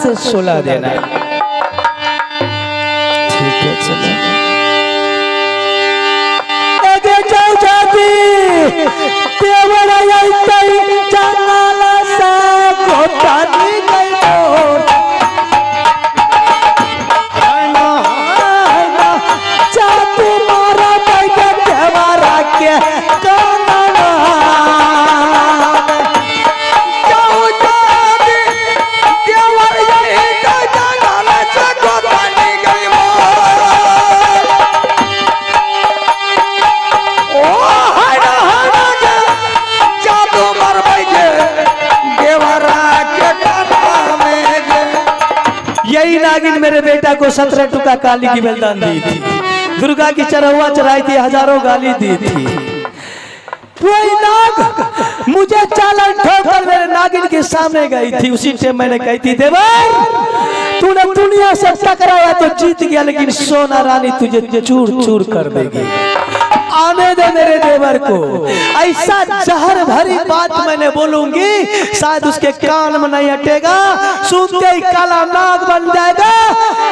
से 16 देना। ठीक है चलो। आगे जाओ जाती देवरा यही जंगला सा कोटानी गई मोर। जा तुम्हारा बैठे देवरा के कानना जाओ जाती देवरा यही जंगला सा कोटानी गई मोर। ओ हाय जा तुम्हारा बैठे देवरा के कानना में। यही नागिन मेरे बेटा को 17 टुका काली की बलिदान दी थी, दुर्गा की चरहुआ चढ़ाई थी, हजारों गाली दी थी। वही नाग मुझे चालन ठोकर मेरे नागिन के सामने गई थी। उसी टाइम मैंने कही थी देवर तूने दुनिया से टकराया तो जीत गया, लेकिन सोना रानी तुझे चूर चूर कर देगी। आने दे मेरे देवर को। ऐसा जहर भरी बात मैंने बोलूंगी शायद उसके कान में नहीं हटेगा, सुनते ही काला नाग बन जाएगा,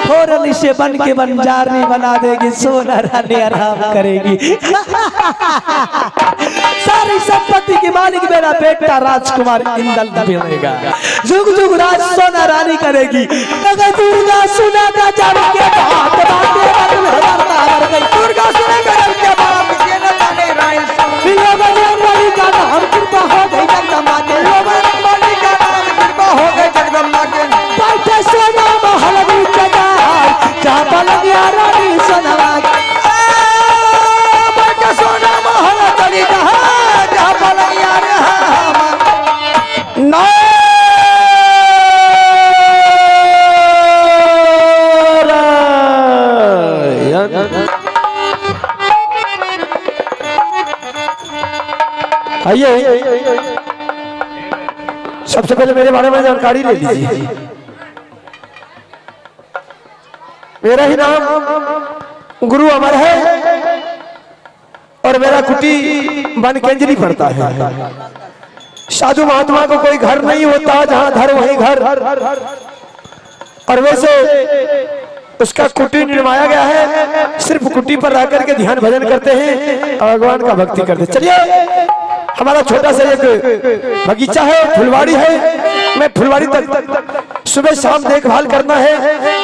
फौरन इसे बन के बंजारनी बना देगी, सोना रानी आराम करेगी। सारी संपत्ति की मालिक मेरा बेटा राजकुमार इंदल बनेगा, जुग जुग राज सोना रानी करेगी। अगर दुर्गा सुना था जब के बात दुर्गा सुनेगा जब के बात हम कृपा हो गई जगदम्बा के, कृपा हो गई जगदम्बा के। बैठे सोना महल जहाँ पलंगिया रानी सोनवा, बैठे सोना महल चली जहाँ पलंगिया आइए। सबसे पहले मेरे बारे में जानकारी ले लीजिए। मेरा ही नाम गुरु अमर है और मेरा कुटी बनकेंजरी पड़ता है। साधु महात्मा को कोई घर नहीं होता, जहां घर वहीं घर। और वैसे उसका कुटी निर्माया गया है, सिर्फ कुटी पर रह करके ध्यान भजन करते हैं, भगवान का भक्ति करते। चलिए हमारा छोटा सा एक बगीचा है, फुलवाड़ी है। मैं फुलवाड़ी तक सुबह शाम देखभाल करना है,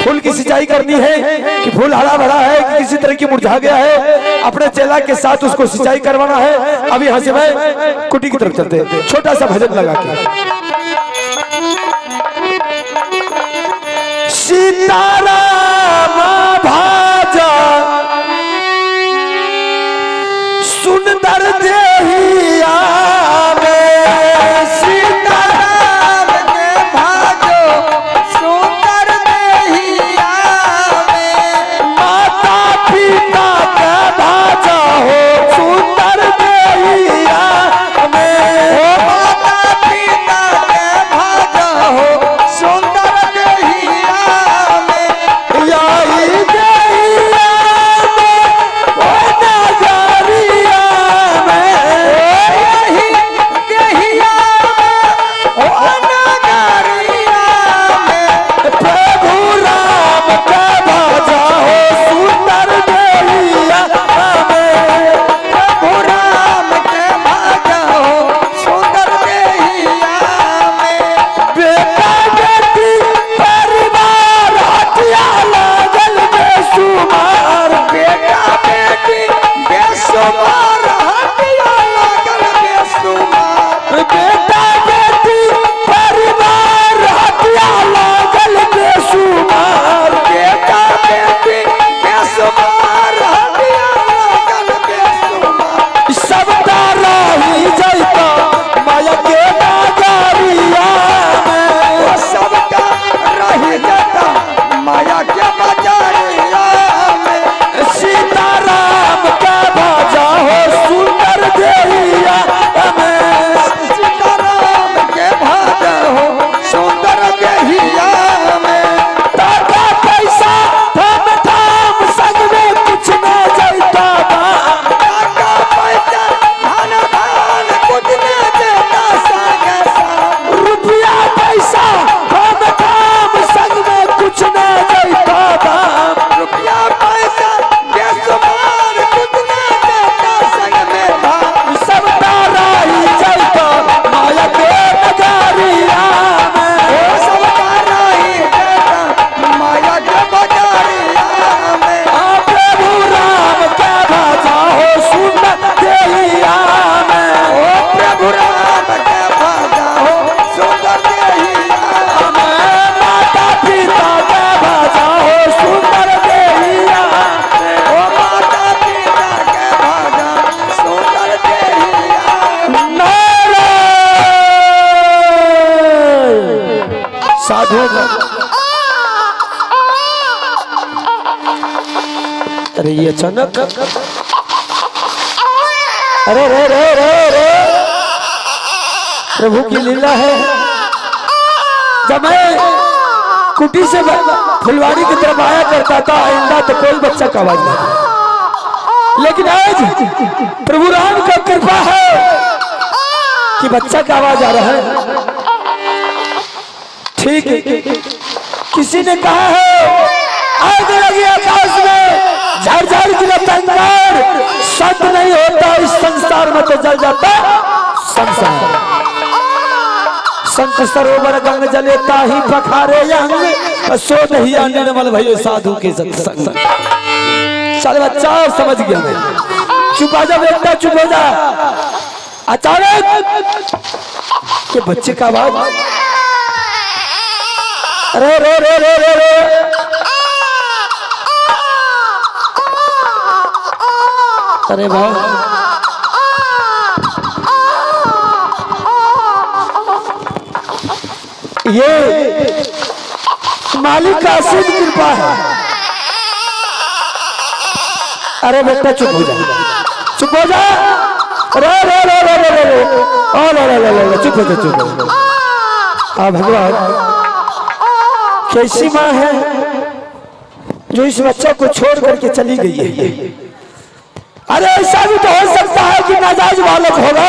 फूल की सिंचाई करनी है कि फूल हरा भरा है कि किसी तरह की मुरझा गया है, अपने चेला के साथ उसको सिंचाई करवाना है। अब यहाँ से मैं कुटी की तरफ चलते हैं, छोटा सा भजन लगा के। सीताराम भाजा सुंदर देहिया में, सीताराम के भाजो सुंदर देहिया में। माता पिता के भाजा हो सुंदर देहिया में, माता पिता के भाजा हो सुंदर देहिया में। साधुओं का। अरे ये अचानक, अरे रे रे रे रे प्रभु की लीला है। जब मैं कुटी से फुलवाड़ी की तरफ आया करता था, आइंदा तो कोई बच्चा का आवाज नहीं, लेकिन आज प्रभु राम का कृपा है कि बच्चा का आवाज आ रहा है। ठीक है, किसी ने कहा है आग लगी आकाश में झरझर गिरता अंगार, संत नहीं होता इस संसार में तो जल जाता संसार। संत सरोवर गंग जले ताही पखारे अंग, सो नहीं निर्मल भयो साधु के सत्संग। चल बच्चा समझ गया मैं, चुप आ जा बेटा, चुप हो जा। अचानक ये बच्चे का आवाज, अरे रे रे रे रे रे, अरे वाह, ये मालिक का असीम कृपा है। अरे बेटा चुप हो जा, चुप हो जा, रे रे रे रे रे रे रे, ओ रे रे रे रे, चुप हो जा, चुप हो जा। हाँ भगवान, कैसी माँ है जो इस बच्चे को छोड़ करके चली गई है। अरे ऐसा भी तो हो सकता है कि नाजायज बालक होगा,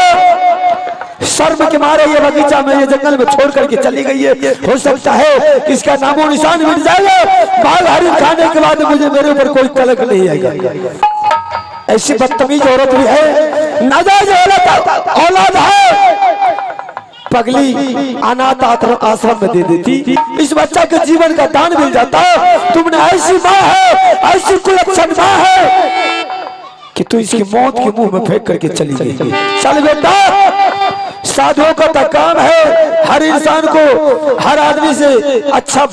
शर्म के मारे ये बगीचा में, ये जंगल में छोड़ करके चली गई है। हो सकता है कि इसका नामो निशान मिट जाएगा, बाघ हरिन खाने के बाद मुझे मेरे ऊपर कोई कलंक नहीं आएगा। ऐसी बदतमीज औरत भी है, नाजायज औलाद है, पगली अनाथ आश्रम में दे देती, इस बच्चा के जीवन का दान मिल जाता। तुमने ऐसी माँ है, ऐसी कुलक्षण माँ है कि तू इसकी मौत के मुंह में फेंक करके चली गई। चल बेटा, साधुओं का तो काम है हर इंसान को, हर आदमी से अच्छा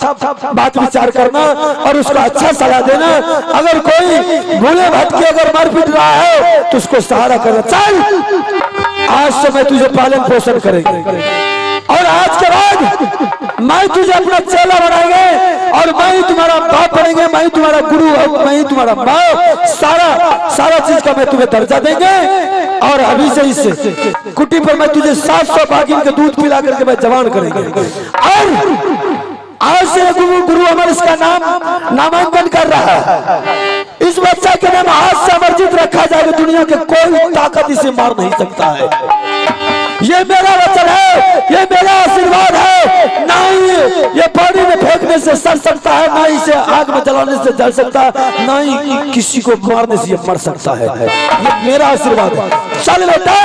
बात विचार करना और उसको अच्छा सलाह देना। अगर कोई भूले भटके अगर मर पिट रहा है तो उसको सहारा करना। चल, आज से मैं तुझे पालन पोषण करेंगे और आज के बाद मैं तुझे अपना चेला बनाएंगे और मैं ही तुम्हारा बाप बनेंगे, मैं ही तुम्हारा गुरु और मैं ही तुम्हारा माँ। सारा चीज का मैं तुम्हें दर्जा देंगे और अभी से इस कुटी पर मैं तुझे 700 बागिन के दूध पिला करके मैं जवान करेंगे। और आज से गुरु अमर इसका नामांकन कर रहा है। इस बच्चा के नाम आज से अमरजीत रखा जाएगा। दुनिया के कोई ताकत इसे मार नहीं सकता है। ये मेरा वचन है, ये मेरा आशीर्वाद है। ना ही ये पानी में फेंकने से सड़ सकता है, ना इसे आग में जलाने से जल सकता है, ना ही किसी को मारने से ये मर सकता है। ये मेरा आशीर्वाद है। चल बेटा,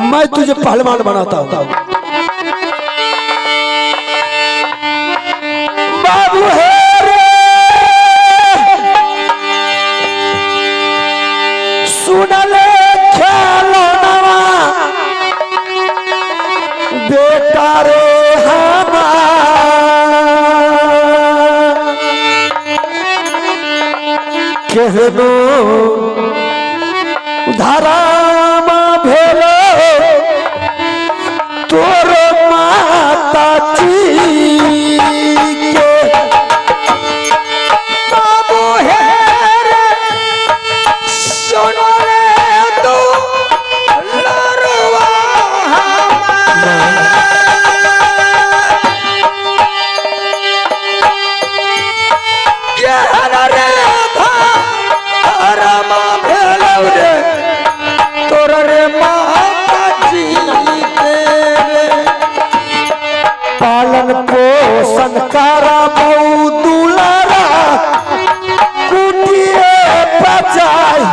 मैं तुझे पहलवान बनाता हूँ। बाबू है सुनले खेलनवा बेटा रे केहनो धरामा भेलो तोर माता जी के। बाबू है सुनो रे तू लरवा पालन पोषण करा बहु दुलारा कुटिए बचाई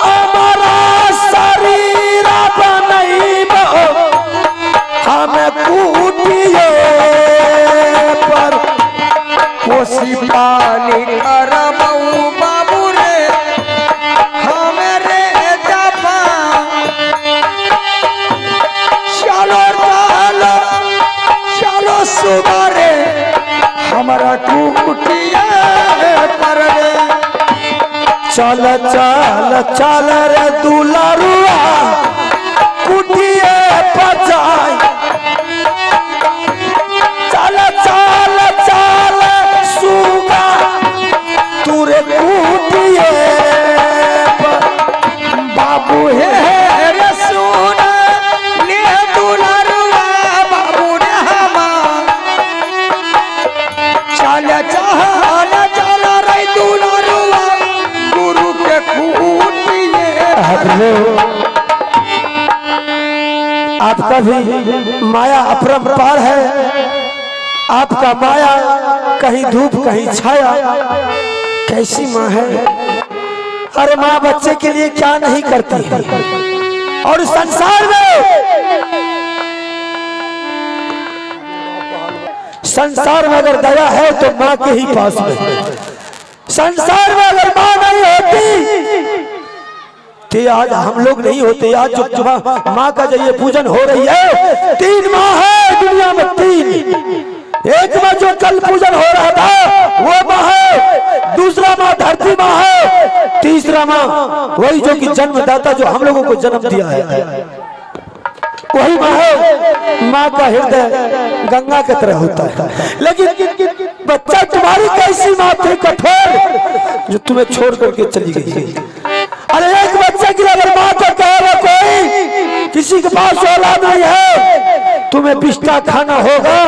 हमारा शरीर बनैब हमें कुटिए पर कोसी पानी करबऊ बाबू रे हमें जपा। चलो चलो चलो सुबह हमारा कुटिया पर चल चल चल रे दुलारुआ कुटिए बचाई आपका भी माया अपरंपार है। आपका माया कहीं धूप कहीं छाया, कैसी माँ है। अरे माँ बच्चे के लिए क्या नहीं करती है। और संसार में अगर दया है तो माँ के ही पास में। संसार में अगर माँ नहीं होती तो आज हम लोग नहीं होते। आज जो माँ का जो ये पूजन हो रही है, 3 माँ है दुनिया में, 3। एक माँ जो कल पूजन हो रहा था वो माँ है, दूसरा माँ धरती माँ है, तीसरा माँ वही जो कि जन्मदाता जो हम लोगों को जन्म दिया है वही माँ है। माँ का हृदय गंगा की तरह होता है। लेकिन बच्चा तुम्हारी कैसी माँ थी कठोर जो तुम्हें छोड़ करके चली गई। अरे एक बच्चे के लिए अगर माँ को कहेगा कोई किसी के पास औलाद नहीं है तुम्हें बिस्टा खाना होगा,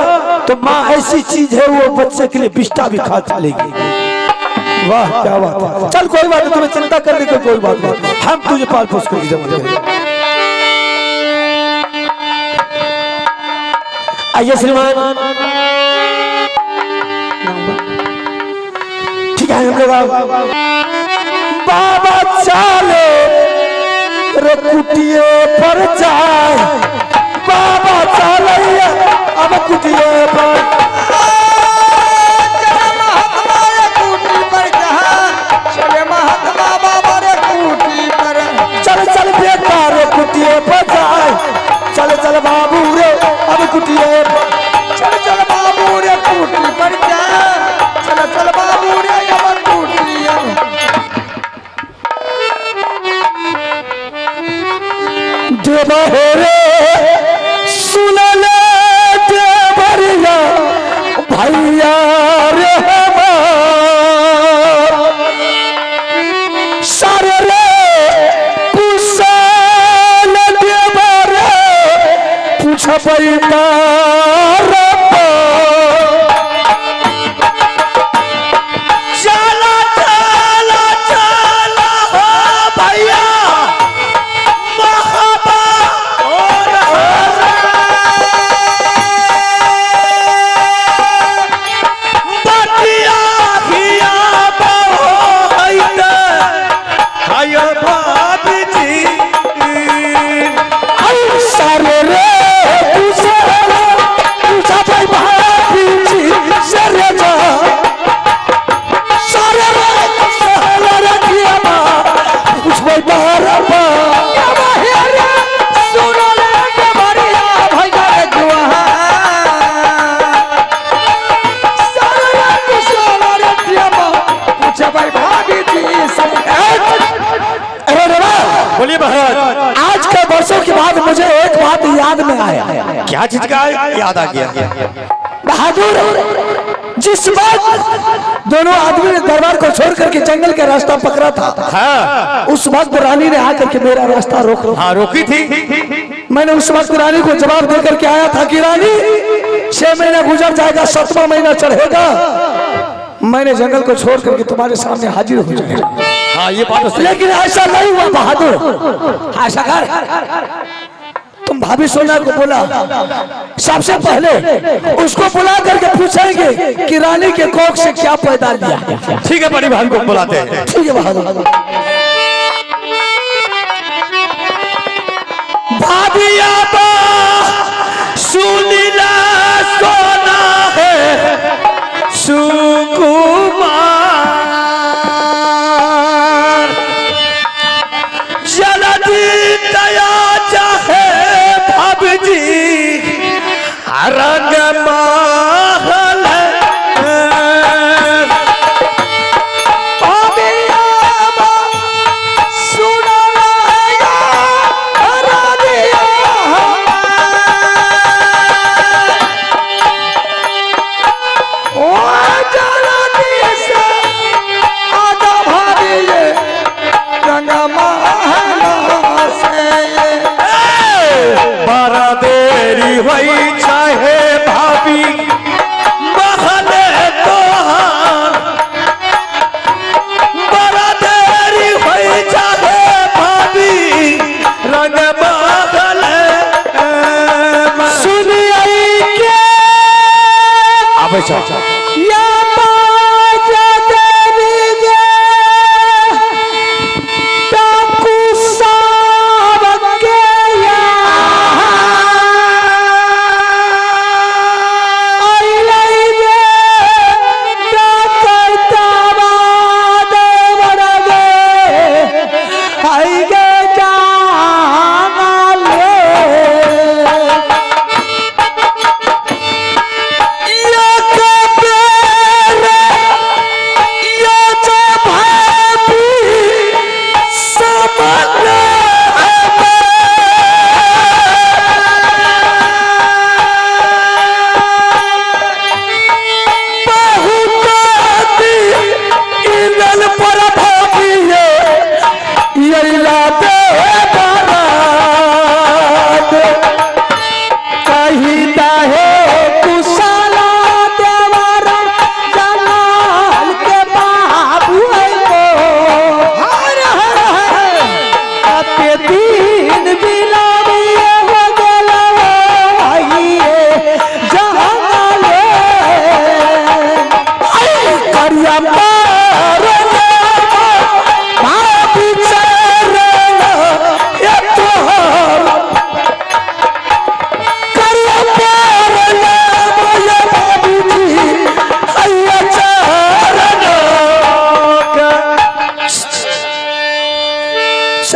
तो माँ ऐसी चीज है वो बच्चे के लिए बिस्टा भी खा चलेगी। वाह क्या बात है। चल कोई बात नहीं, तुम्हें चिंता करने की कोई बात नहीं, हम तुझे पाल पोस करके जमा करेंगे। आइए श्रीमान, ठीक है हम लोग बाबा चाले रे कुटिए पर जाए, बाबा चाले अब कुटिए पर चल चल बेटा रे कुटिए पर जाए, चल चल बाबू रे अब कुटिए, चल चल बाबू रे कुटी पर जाए, चल चल बाबू रे अब कुटिए। देवा रे सुन ले देवरिया भैया रे सारे रे कुशल देवा रे पूछ पैता चला चला चला हो भैया आज के वर्षों के बाद मुझे एक बात याद में आया। क्या चीज का याद आ गया? बहादुर, जिस वक्त दोनों आदमी ने दरबार को छोड़ करके जंगल का रास्ता पकड़ा था, हाँ। उस वक्त रानी ने आकर के मेरा रास्ता रोकी थी। मैंने उस वक्त रानी को जवाब देकर के आया था कि रानी 6 महीना गुजर जाएगा, 7वां महीना चढ़ेगा, मैंने जंगल को छोड़ करके तुम्हारे सामने हाजिर हो जाएगा। हाँ ये बात, लेकिन ऐसा नहीं हुआ बहादुर। ऐसा कर, तुम भाभी सोना को बोला, सबसे पहले उसको बुला करके पूछेंगे कि रानी के कोख से क्या पैदा लिया। ठीक है, बड़ी बहन को बुलाते हैं। ठीक है बहादुर। भाभिया सुनीला सोना है सुकुमार, जल्दी दया चाहे भाभी रंग महल सुना रानिया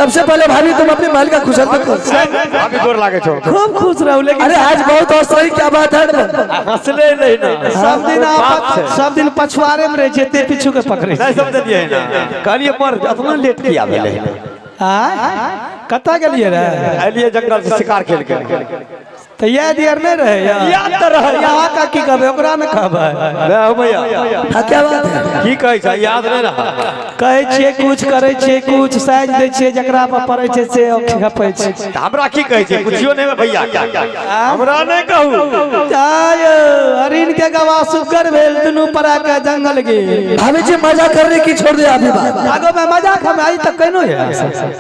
सबसे पहले भाभी तुम अपने महल का खुशल करो। भाभी गोर लागे छो। खूब खुश रहो। लेकिन अरे आज बहुत हंसई, क्या बात है? हंसले नहीं ना। सब दिन पछुआरे में रहे जेते पीछू के पकड़े। नहीं समझ लिए ना। कहलिए पर इतना लेट किया भेले। कत्ता गेलिए रे? अलिए जंगल से शिकार खेल के। तो याद यार नहीं रहे याद तो रहे। यहाँ का की कहबे ओकरा में कहबे। नहीं भैया। हाँ क्या बात है? की कहै छै याद नहीं रहा। कहै छियै कुछ करे छियै कुछ साइज दै छियै जकरा पर पड़ै छै से खपै छै। हमरा की कहै छै कुछियो नहीं भैया। हमरा नहीं कहू। आयो हरिन के गवा सुगर भेल दुनू परा के जंगल गेल। भाभी जी मजा करने की छोड़ दे अभी बात। आगो में मजाक हम आज तक कहनो है।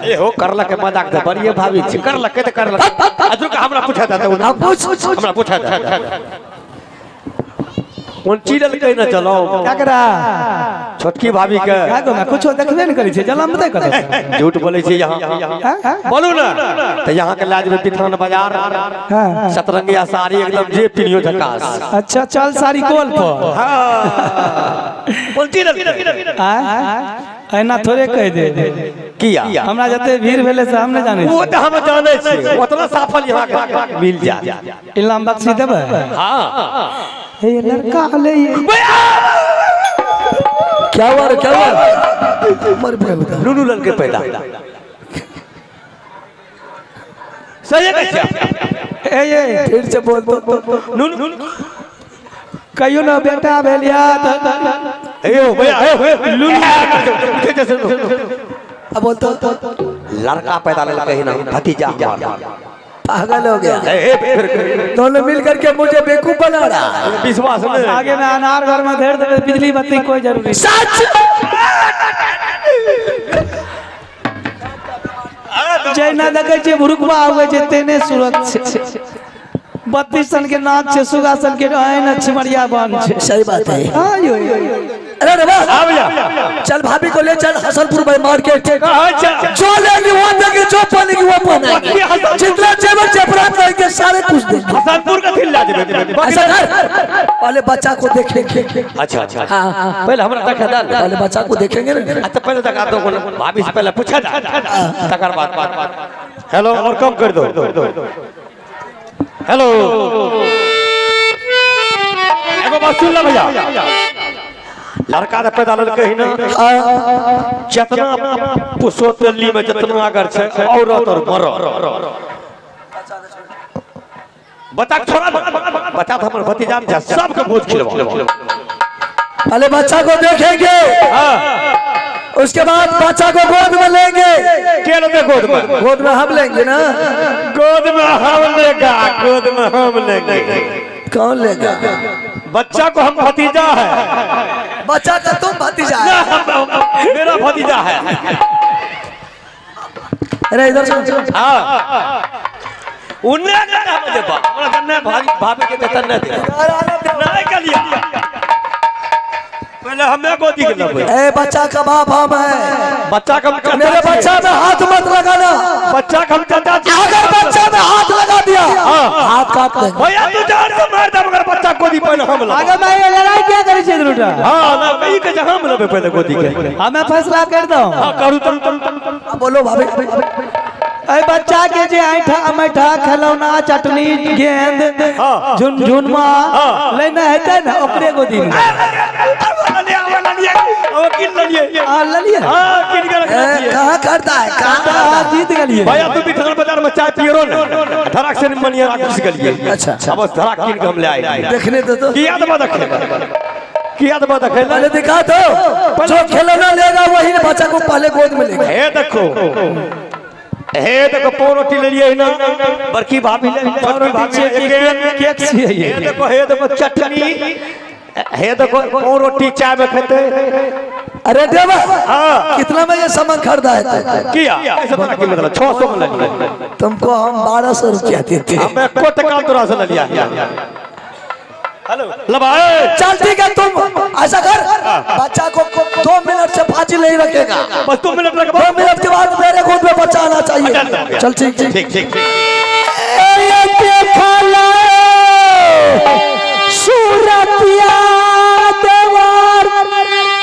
ए हो करलक के मजाक दे बढ़िया भाभी छी करलक के त करलक। अजू का हमरा पूछा था पूछ हमरा पूछा था कौन चीरल कहीं ना चलो ककरा छोटकी भाभी के आगो में कुछो देखबे नहीं करै छै जलम बता कत झूठ बोले छी यहाँ बोलू ना तो यहाँ के लाज में पिथान बाजार सतरंगिया साड़ी एकदम जे पिनियो झकास। अच्छा चल सारी कोल पर कौन चीरल ऐना थोड़े कह दे किया हमरा जते भीड़ भेले से हम नहीं जाने वो तो हम जाने छी उतना साफल यहाँ के मिल जा इलाम बख्शी देबे। हां हे लड़का हले क्या हुआ मर गया नूनू लल के पैदा सही है क्या? ए फिर से बोल तो नूनू कहियो ना बेटा भेलिया एयो भैया लूनू अब बोल तो लड़का पैदा ले कहीं ना भतीजा पागल हो गया। फिर दोनों मिल करके मुझे बेवकूफ बना रहा है। विश्वास नहीं आगे में अनार घर में धेर देबे बिजली बत्ती कोई जरूरी सच जय ना देखे छे भुरुकवा आवे छे तेने सूरत छे 32 सन के नाच छे सुगा सन के आइन छिमरिया बन छे। सही बात है। आयो अरे रे आ भैया चल भाभी को ले चल हसनपुर भाई मार्केट अच्छा जो लेंगे वो देंगे जो पालेंगे वो पाएंगे जितना जेवर जेवरात लेंगे सारे कुछ देंगे। हसनपुर का थिल ला देबे ऐसा कर पहले बच्चा को देखेंगे। अच्छा अच्छा हाँ पहले हमरा देखा दाल पहले बच्चा को देखेंगे ना। अच्छा पहले तक आप तो भाभी से पहले पूछा था तकर बाद हेलो और कम कर दो हेलो एगो बात सुन ले भैया लड़का रे पैदा लड़के ही ना जितना पुसोतली में जितना अगर छे औरत और मर्द बता छोड़ा बता तो हमर भतीजा में सबके भोज खिलवा पहले बच्चा को देखेंगे उसके बाद बच्चा को गोद में लेंगे। के लेते गोद में हम लेंगे ना। गोद में हम लेगा गोद में हम लेंगे कौन लेगा? बच्चा को हम भतीजा है बच्चा का तुम भतीजा है। मेरा भतीजा है। अरे इधर सुन उन्ने का मुझे हमरा गन्ने भाभी के वेतन न दे नहीं कर लिया पहले हमें गोदी के लेबे। ए बच्चा का बाप हम है। बच्चा का मेरे बच्चा में हाथ मत लगाना। बच्चा का हम चाचा अगर बच्चा में हाथ लगा दिया हाथ काट देंगे। भैया तू जान से मार दे मगर बच्चा गोदी पहले हम ला आगे मैं लड़ाई क्या करे छे दुटा। हां ना कहीं के जगह हम लेबे पहले गोदी के हमें फैसला कर दो। हां करू तुम बोलो भाभी। ए बच्चा के जे मैठा खिलौना चटनी गेंद झुनझुनमा लेना हेतै ना ओकरे गोदी में कहाँ करता है कहाँ जीत गलिए भैया तू बिथान बाजार में चाय पियो ना धड़क से मनिया घुस गलिए। अच्छा अब धड़क किन के हम ले आए देखने दो तो की याद बात रखे की याद बात रखे पहले दिखा दो जो खिलौना लेगा वही बच्चा को पहले गोद में लेगा। हे देखो पौ रोटी ले लिए ना बड़की भाभी ले केक छिए देखो हे देखो चटनी हे देखो पौ रोटी चाय में खेते। अरे देवा कितना में ये सामान खरीदा है किया ऐसा बता की मतलब 600 में ले लिया तुमको हम 1200 रुपया देते हैं। मैं को टका तोरा से ले लिया हेलो लबाए चल ठीक है तुम ऐसा कर बच्चा को 2 मिनट से फांसी नहीं रखेगा बस 2 मिनट लगे 2 मिनट के बाद मेरे गोद में बच्चा आना चाहिए। चल ठीक ठीक ठीक सूरतिया देवर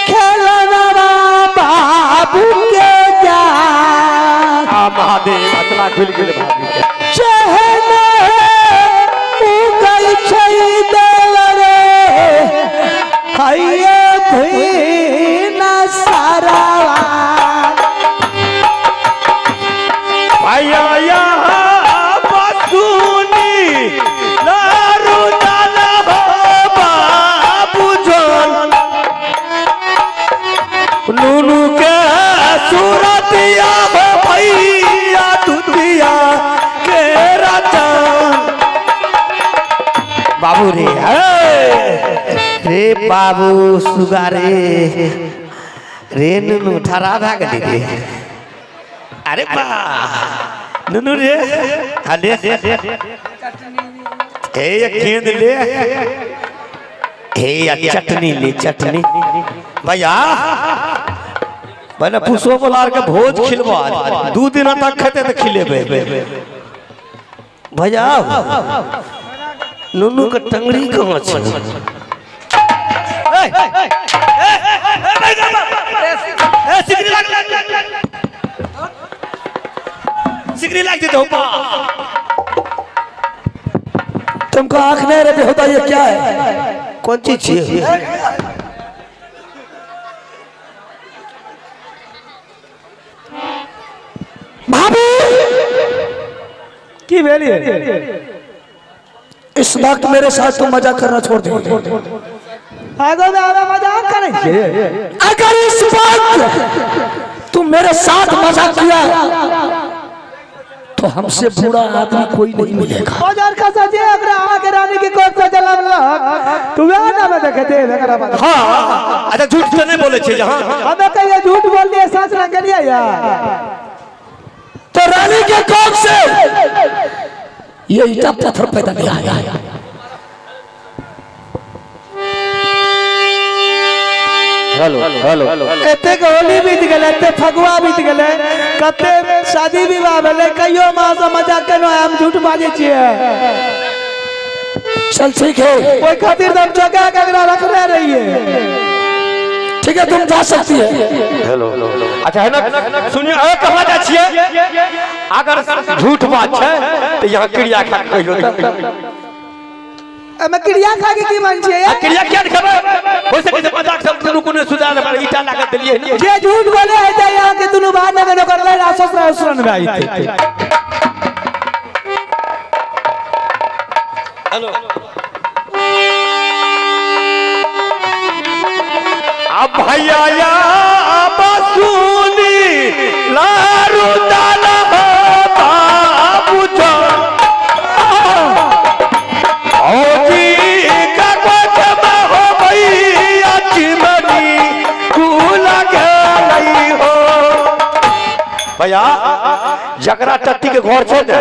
खेलना बाबू के जा खुल गेल भाभी के चहने उगल छै देवरे हैये भीना सारावा भैया यहाँ बसुनी लारू डाला हो बाबू जान नूनू के सूरतिया हो भैया दुतिया के राजान बाबू रे बाबू सुगारे रे नुनू ठरा भाग दे अरे बा नुनू रे ले एक गेंद ले हे चटनी ले चटनी भैया मैंने पुष्पो बोलार के भोज खिलवा 2 दिन तक खेते तो खिलेबे भैया नुनू के टंगड़ी कहाँ छै सिगरी लाग देते हो तुमको आंख नहीं रहते होता ये क्या है कौन चीज चाहिए भाभी की बेली इस वक्त मेरे साथ तुम मजाक करना छोड़ दो मजाक करेंगे अगर इस वक्त तुम मेरे साथ मजाक किया तो हमसे बुरा आदमी कोई नहीं मिलेगा बाजार का सजे अगर आके रानी की कोट से चला तू ना मैं देखते हां अच्छा झूठ तो नहीं बोले छे जहां हमें कहिए झूठ बोल दिए सच ना करिए यार तो रानी के कोट से ये ईटा पत्थर पैदा नहीं आया हेलो एते होली बीत गए एते फगुआ बीत गए कते शादी विवाह भेले कहियो मां से मजाक केनो हम झूठ बाजे छिए चल ठीक है कोई खातिर हम जगह कगरा रखले रहिए ठीक है तुम जा सकती है हेलो अच्छा है ना सुनिए ए कहां जा छिए अगर झूठ बात है तो यहां क्रिया खा कहियो त मैं क्रिया खा के की मान छिए क्रिया क्या दिखाबे हो सके से मजाक सब दुनु कोने सुधार पर ईटा लागत दिलिए जे झूठ बोले है त यहां के दुनु बाहर न गनो कर ले रासुरन में आई थे हेलो अब भैया या बसुनी लारू डाला हो बाबू जान भैया जकरा टट्टी के घर छे ने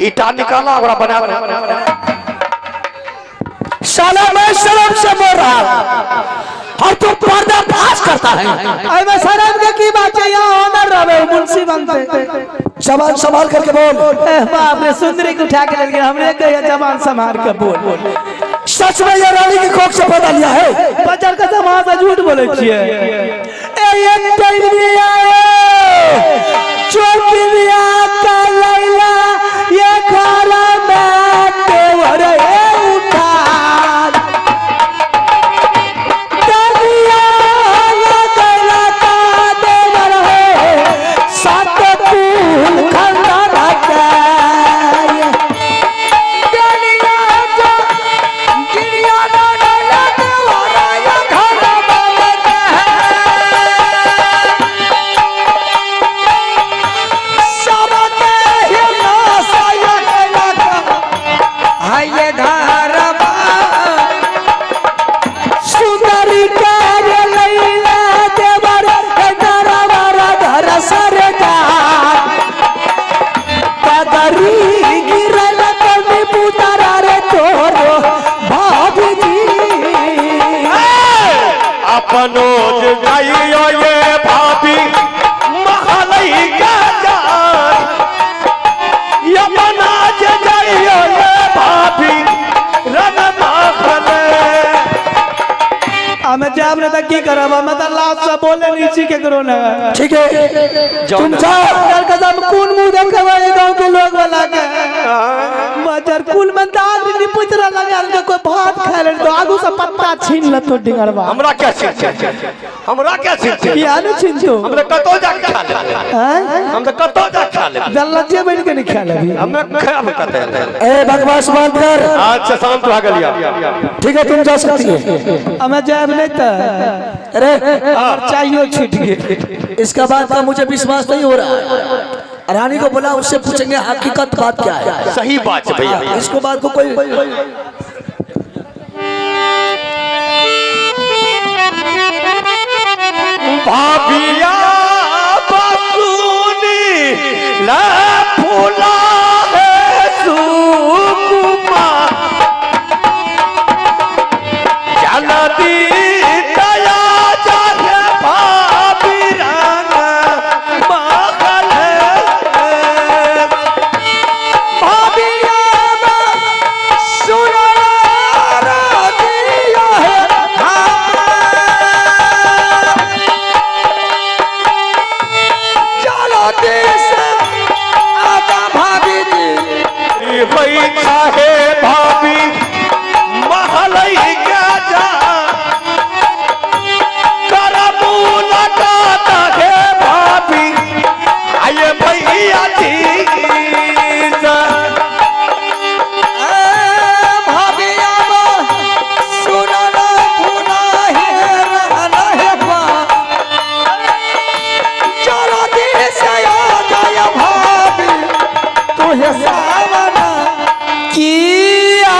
ईटा निकाला ओकरा बना साला मैं शर्म से बोल रहा और तू पर्दा फाश करता है अरे मैं शर्म के की बात है यहां ऑनर रहे मुंशी बनते जबान संभाल करके बोल बाप रे सुंदरी को उठा के ले गया हमने कहा जबान संभाल के बोल सच में ये रानी की कोख से पैदा लिया है बचर का समाज से झूठ बोले छिए ए एक टाइम भी आए चौकी भी आका लैला ये खाला में केवर उठा दरिया लगला का देवर है सात फूल खंडा का मनोज जाइयो ये भाभी महलई का जान ये मनाज जाइयो ये भाभी रन महल हमें जाब न की करब हम त लाश से बोले नहीं छी केकरो न ठीक है तुम जाओ यार कदम कौन मुंह देखबे गांव के लोग वाला के मजर कुल में दाद नहीं पुतरा लगा के कोई भात खा ले तो आगू से पत्ता छीन ल तो डिंगरवा हमरा क्या छीन हमरा क्या छीन किया न छीन तो हमरा कतो जा के खा ले हैं हम तो कतो जा खा ले दल्लचे बैठ के नहीं खा ले हम खाब कते ए बकवास मत कर। अच्छा शांत हो गलिया ठीक है तुम जा सकती है। हमें जाब नहीं त अरे चाहिए छूट गए इसका बात का मुझे विश्वास नहीं हो रहा है। रानी को बोला उससे पूछेंगे हकीकत बात क्या है। सही बात है भैया इसको बात को कोई भाभिया बसुनी ला फूला है सुकुमा जलती दया जाने भाभी रंग मगल भाभिया सुना दिया है चलो देश आजा भाभी जी भाई चाहे भाभी महलई क्या जा करमू लगाता है भाभी आये भैया जी भाभिया सुना भुना है रहना है चलो देश आजा भाभी तुहे सावना किया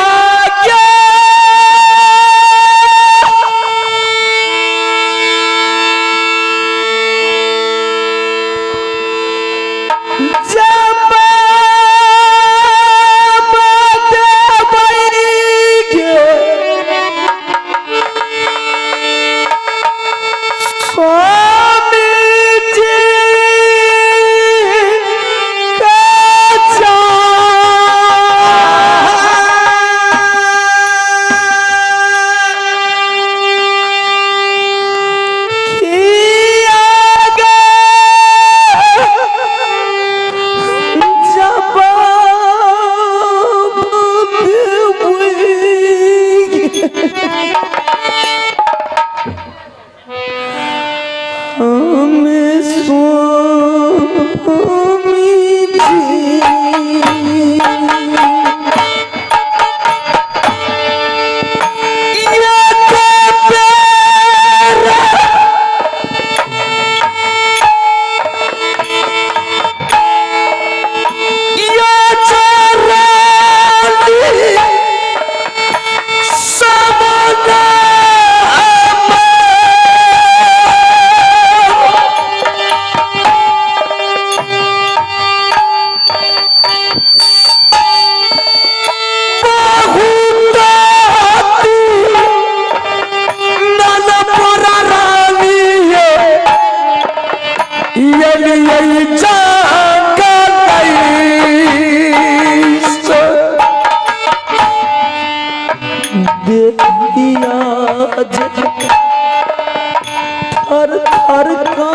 हर हर का